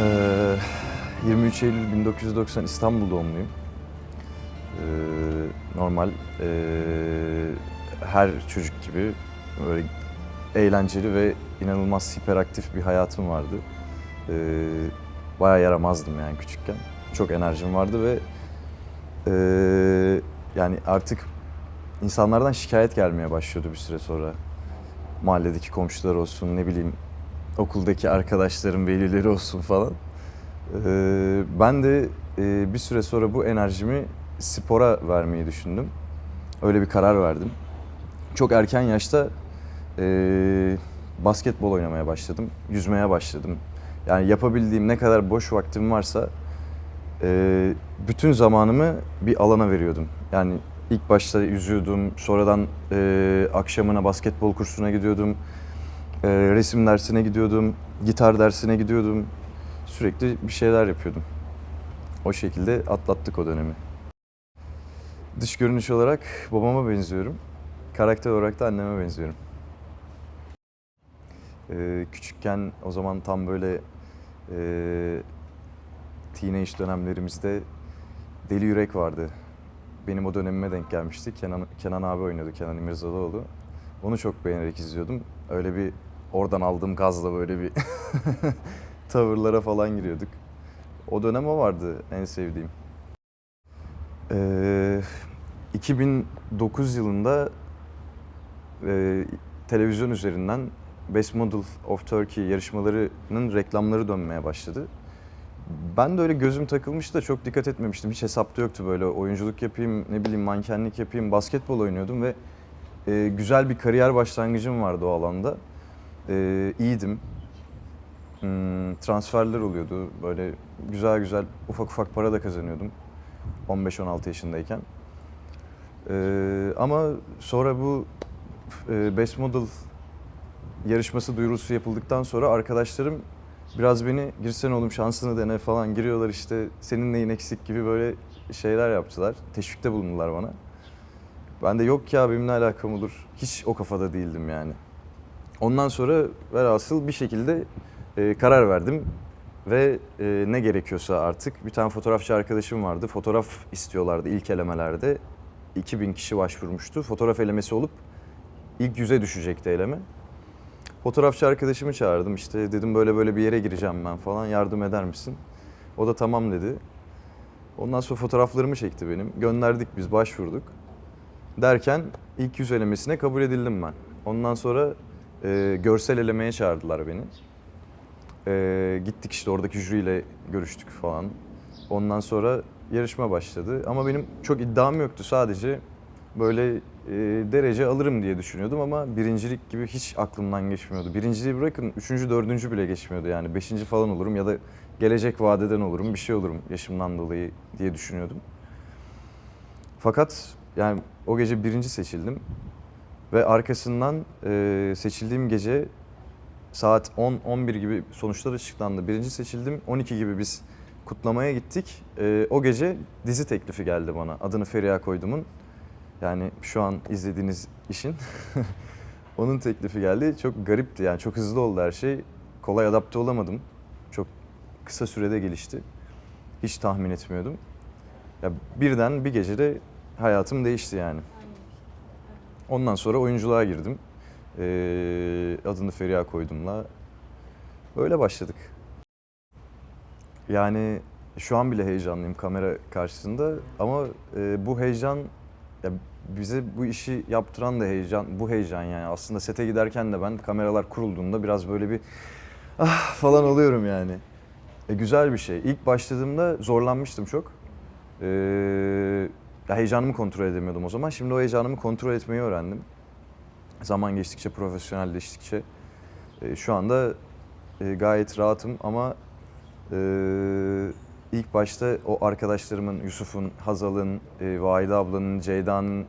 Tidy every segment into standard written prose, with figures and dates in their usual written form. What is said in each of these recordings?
Ee, 23 Eylül 1990 İstanbul doğumluyum. Normal her çocuk gibi böyle eğlenceli ve inanılmaz hiperaktif bir hayatım vardı. Bayağı yaramazdım yani küçükken. Çok enerjim vardı ve yani artık insanlardan şikayet gelmeye başlıyordu bir süre sonra. Mahalledeki komşular olsun, ne bileyim okuldaki arkadaşlarım, velileri olsun falan. Ben de bir süre sonra bu enerjimi spora vermeyi düşündüm. Öyle bir karar verdim. Çok erken yaşta basketbol oynamaya başladım, yüzmeye başladım. Yani yapabildiğim ne kadar boş vaktim varsa bütün zamanımı bir alana veriyordum. Yani ilk başta yüzüyordum, sonradan akşamına basketbol kursuna gidiyordum, resim dersine gidiyordum, gitar dersine gidiyordum. Sürekli bir şeyler yapıyordum. O şekilde atlattık o dönemi. Dış görünüş olarak babama benziyorum. Karakter olarak da anneme benziyorum. Küçükken o zaman tam böyle teenage dönemlerimizde Deli Yürek vardı. Benim o dönemime denk gelmişti. Kenan abi oynuyordu, Kenan İmirzalıoğlu. Onu çok beğenerek izliyordum. Öyle bir oradan aldığım gazla böyle bir tavırlara falan giriyorduk. O dönem o vardı en sevdiğim. Ee, 2009 yılında televizyon üzerinden Best Model of Turkey yarışmalarının reklamları dönmeye başladı. Ben de öyle gözüm takılmıştı da çok dikkat etmemiştim. Hiç hesapta yoktu böyle oyunculuk yapayım, ne bileyim mankenlik yapayım, basketbol oynuyordum ve güzel bir kariyer başlangıcım vardı o alanda. İyiydim. Transferler oluyordu. Böyle güzel güzel ufak ufak para da kazanıyordum 15-16 yaşındayken. Ama sonra bu Best Model yarışması duyurusu yapıldıktan sonra arkadaşlarım biraz beni girsene oğlum şansını dene falan giriyorlar işte senin neyin eksik gibi böyle şeyler yaptılar. Teşvikte bulundular bana. Ben de yok ya benimle alakam olur. Hiç o kafada değildim yani. Ondan sonra velhasıl bir şekilde karar verdim ve ne gerekiyorsa artık bir tane fotoğrafçı arkadaşım vardı. Fotoğraf istiyorlardı ilk elemelerde. 2000 kişi başvurmuştu. Fotoğraf elemesi olup ilk 100'e düşecekti eleme. Fotoğrafçı arkadaşımı çağırdım işte dedim böyle böyle bir yere gireceğim ben falan yardım eder misin? O da tamam dedi. Ondan sonra fotoğraflarımı çekti benim. Gönderdik biz başvurduk. Derken ilk 100 elemesine kabul edildim ben. Ondan sonra görsel elemeye çağırdılar beni. Gittik işte oradaki jüriyle görüştük falan. Ondan sonra yarışma başladı. Ama benim çok iddiam yoktu sadece böyle derece alırım diye düşünüyordum ama birincilik gibi hiç aklımdan geçmiyordu. Birinciliği bırakın üçüncü, dördüncü bile geçmiyordu yani. Beşinci falan olurum ya da gelecek vadeden olurum, bir şey olurum yaşımdan dolayı diye düşünüyordum. Fakat yani o gece birinci seçildim ve arkasından seçildiğim gece saat 10-11 gibi sonuçlar açıklandı. Birinci seçildim, 12 gibi biz kutlamaya gittik. O gece dizi teklifi geldi bana. Adını Feriha Koydum'un. Yani şu an izlediğiniz işin. Onun teklifi geldi. Çok garipti yani çok hızlı oldu her şey. Kolay adapte olamadım. Çok kısa sürede gelişti. Hiç tahmin etmiyordum. Ya birden bir gecede hayatım değişti yani. Ondan sonra oyunculuğa girdim. Adını Feriha Koydum'la. Öyle başladık. Yani şu an bile heyecanlıyım kamera karşısında ama bu heyecan ya bize bu işi yaptıran da heyecan, bu heyecan yani. Aslında sete giderken de ben kameralar kurulduğunda biraz böyle bir ah falan oluyorum yani. Güzel bir şey. İlk başladığımda zorlanmıştım çok. Ee, Ya heyecanımı kontrol edemiyordum o zaman. Şimdi o heyecanımı kontrol etmeyi öğrendim. Zaman geçtikçe, profesyonelleştikçe şu anda gayet rahatım ama ilk başta o arkadaşlarımın, Yusuf'un, Hazal'ın, Vahide ablanın, Ceyda'nın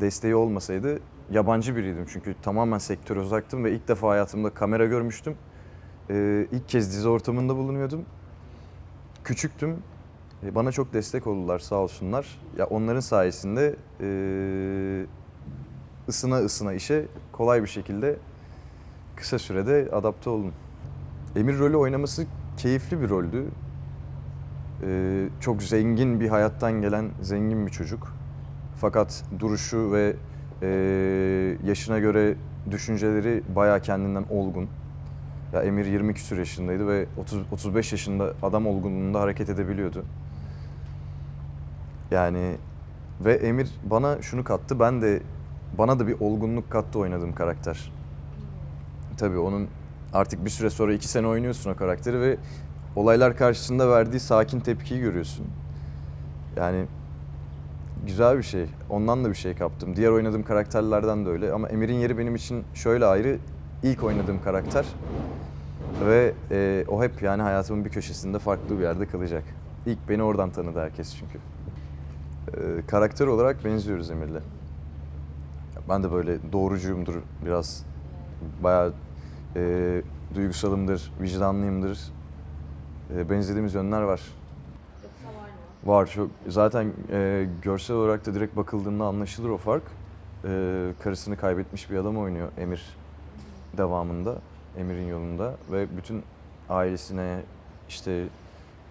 desteği olmasaydı yabancı biriydim. Çünkü tamamen sektöre uzaktım ve ilk defa hayatımda kamera görmüştüm. İlk kez dizi ortamında bulunuyordum. Küçüktüm. Bana çok destek oldular sağ olsunlar. Ya onların sayesinde ısına ısına işe kolay bir şekilde kısa sürede adapte oldum. Emir rolü oynaması keyifli bir roldü. Çok zengin bir hayattan gelen zengin bir çocuk. Fakat duruşu ve yaşına göre düşünceleri bayağı kendinden olgun. Ya Emir 20 küsur yaşındaydı ve 35 yaşında adam olgunluğunda hareket edebiliyordu. Yani ve Emir bana şunu kattı, bana da bir olgunluk kattı oynadığım karakter. Tabii onun artık bir süre sonra 2 sene oynuyorsun o karakteri ve olaylar karşısında verdiği sakin tepkiyi görüyorsun. Yani güzel bir şey. Ondan da bir şey kaptım. Diğer oynadığım karakterlerden de öyle. Ama Emir'in yeri benim için şöyle ayrı. İlk oynadığım karakter ve o hep yani hayatımın bir köşesinde farklı bir yerde kalacak. İlk beni oradan tanıdı herkes çünkü. Karakter olarak benziyoruz Emir'le. Ben de böyle doğrucuyumdur biraz. Bayağı duygusalımdır, vicdanlıyımdır. Benzediğimiz yönler var. Yoksa var mı? Var çok. Zaten görsel olarak da direkt bakıldığında anlaşılır o fark. Karısını kaybetmiş bir adam oynuyor Emir devamında, Emir'in yolunda ve bütün ailesine, işte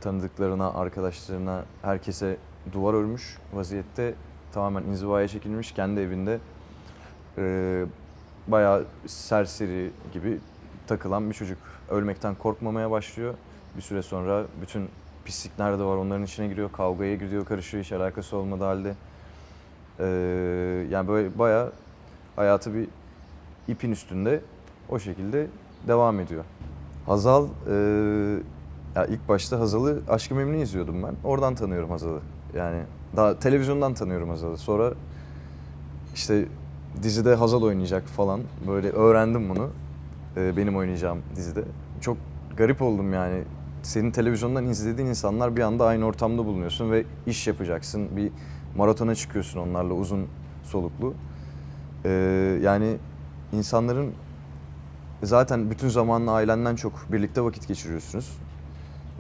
tanıdıklarına, arkadaşlarına, herkese duvar örmüş vaziyette, tamamen inzivaya çekilmiş kendi evinde. Bayağı serseri gibi takılan bir çocuk. Ölmekten korkmamaya başlıyor. Bir süre sonra bütün pislik nerede var onların içine giriyor, kavgaya giriyor, karışıyor, hiç alakası olmadığı halde. Yani böyle bayağı hayatı bir ipin üstünde o şekilde devam ediyor. Hazal, ya ilk başta Hazal'ı Aşk-ı Memnu izliyordum ben. Oradan tanıyorum Hazal'ı. Yani daha televizyondan tanıyorum Hazal'ı. Sonra işte dizide Hazal oynayacak falan. Böyle öğrendim bunu. Benim oynayacağım dizide. Çok garip oldum yani. Senin televizyondan izlediğin insanlar bir anda aynı ortamda bulunuyorsun ve iş yapacaksın. Bir maratona çıkıyorsun onlarla uzun soluklu. Yani insanların zaten bütün zamanını ailenden çok birlikte vakit geçiriyorsunuz.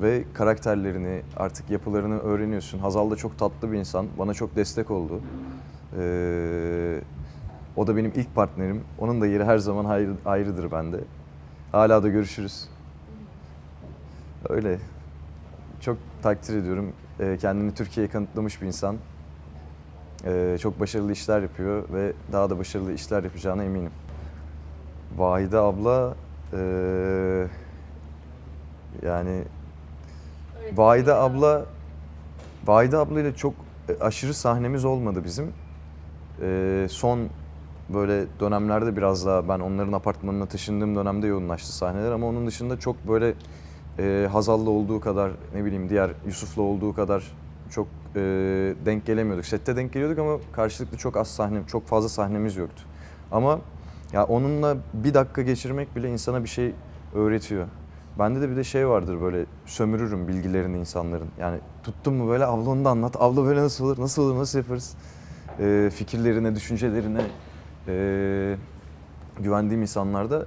Ve karakterlerini, artık yapılarını öğreniyorsun. Hazal da çok tatlı bir insan. Bana çok destek oldu. O da benim ilk partnerim. Onun da yeri her zaman ayrıdır bende. Hala da görüşürüz. Öyle. Çok takdir ediyorum. Kendini Türkiye'ye kanıtlamış bir insan. Çok başarılı işler yapıyor ve daha da başarılı işler yapacağına eminim. Vahide abla, yani Vahide abla, Vahide abla ile çok aşırı sahnemiz olmadı bizim. Son böyle dönemlerde biraz daha ben onların apartmanına taşındığım dönemde yoğunlaştı sahneler ama onun dışında çok böyle Hazal'la olduğu kadar, ne bileyim diğer Yusuf'la olduğu kadar çok denk gelemiyorduk. Sette denk geliyorduk ama karşılıklı çok az sahne, çok fazla sahnemiz yoktu. Ama ya onunla bir dakika geçirmek bile insana bir şey öğretiyor. Bende de bir de şey vardır, böyle sömürürüm bilgilerini insanların. Yani tuttum mu böyle abla onu da anlat, abla böyle nasıl olur, nasıl olur, nasıl yaparız? Fikirlerine, düşüncelerine güvendiğim insanlarda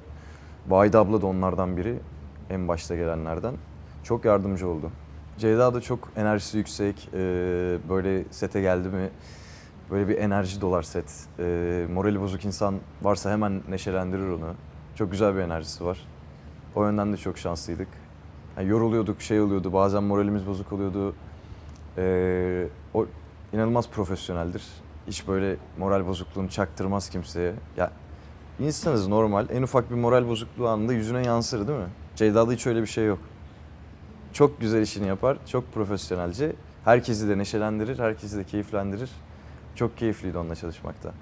Vahide abla da onlardan biri. En başta gelenlerden. Çok yardımcı oldu. Ceyda da çok enerjisi yüksek. Böyle sete geldi mi böyle bir enerji dolar set. Morali bozuk insan varsa hemen neşelendirir onu. Çok güzel bir enerjisi var. O yönden de çok şanslıydık. Yani yoruluyorduk, şey oluyordu, bazen moralimiz bozuk oluyordu. O inanılmaz profesyoneldir. Hiç böyle moral bozukluğunu çaktırmaz kimseye. Ya insanız, normal. En ufak bir moral bozukluğu anında yüzüne yansır değil mi? Ceyda'da hiç öyle bir şey yok. Çok güzel işini yapar, çok profesyonelce. Herkesi de neşelendirir, herkesi de keyiflendirir. Çok keyifliydi onunla çalışmakta.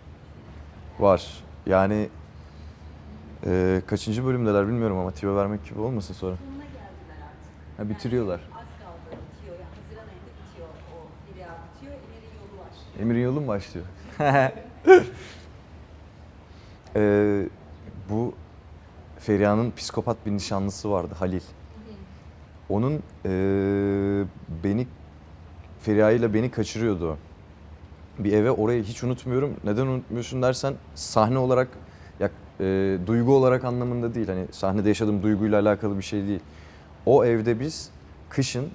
Var. Yani kaçıncı bölümdeler bilmiyorum ama tüyo vermek gibi olmasın sonra. Sonuna geldiler artık. Ha, bitiriyorlar. Az kaldı, bitiyor. Yani Haziran ayında bitiyor. O Feriha bitiyor. Emir'in yolu başlıyor. Emir'in yolu mu başlıyor? Bu Feriha'nın psikopat bir nişanlısı vardı, Halil. Onun Feriha ile beni kaçırıyordu. Bir eve, orayı hiç unutmuyorum. Neden unutmuyorsun dersen, sahne olarak ya duygu olarak anlamında değil. Hani sahnede yaşadığım duyguyla alakalı bir şey değil. O evde biz kışın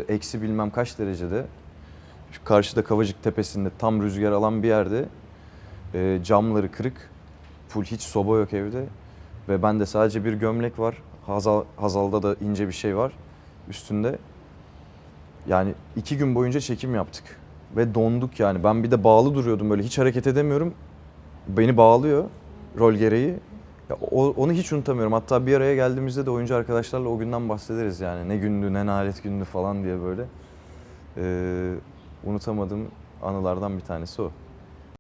eksi bilmem kaç derecede, şu karşıda Kavacık Tepesi'nde tam rüzgar alan bir yerde, camları kırık, full, hiç soba yok evde ve bende sadece bir gömlek var. Hazal'da da ince bir şey var üstünde. Yani 2 gün boyunca çekim yaptık ve donduk yani. Ben bir de bağlı duruyordum, böyle hiç hareket edemiyorum. Beni bağlıyor rol gereği. Ya onu hiç unutamıyorum. Hatta bir araya geldiğimizde de oyuncu arkadaşlarla o günden bahsederiz yani. Ne gündü, ne nalet gündü falan diye böyle. Unutamadığım anılardan bir tanesi o.